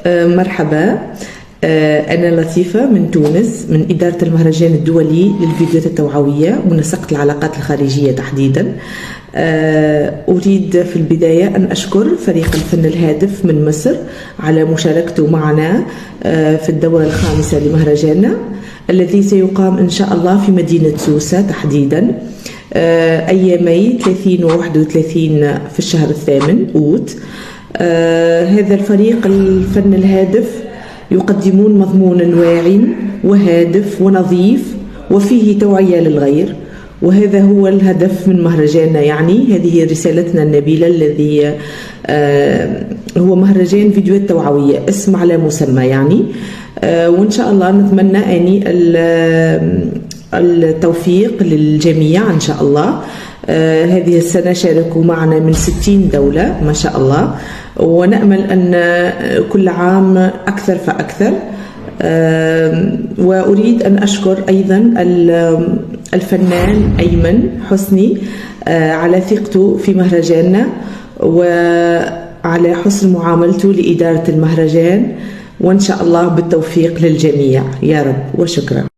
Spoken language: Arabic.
مرحبا. أنا لطيفة من تونس، من إدارة المهرجان الدولي للفيديوهات التوعوية منسقة العلاقات الخارجية تحديدا. أريد في البداية أن أشكر فريق الفن الهادف من مصر على مشاركته معنا في الدورة الخامسة لمهرجاننا الذي سيقام إن شاء الله في مدينة سوسة تحديدا أيامي 30 و 31 في الشهر الثامن أوت. هذا الفريق الفن الهادف يقدمون مضمون واعٍ وهادف ونظيف وفيه توعية للغير، وهذا هو الهدف من مهرجاننا. يعني هذه رسالتنا النبيلة الذي هو مهرجان فيديوهات توعوية، اسم على مسمى يعني. وإن شاء الله نتمنى يعني التوفيق للجميع إن شاء الله. هذه السنة شاركوا معنا من 60 دولة ما شاء الله، ونأمل أن كل عام أكثر فأكثر. وأريد أن أشكر أيضا الفنان أيمن حسني على ثقته في مهرجاننا وعلى حسن معاملته لإدارة المهرجان، وإن شاء الله بالتوفيق للجميع يا رب، وشكرا.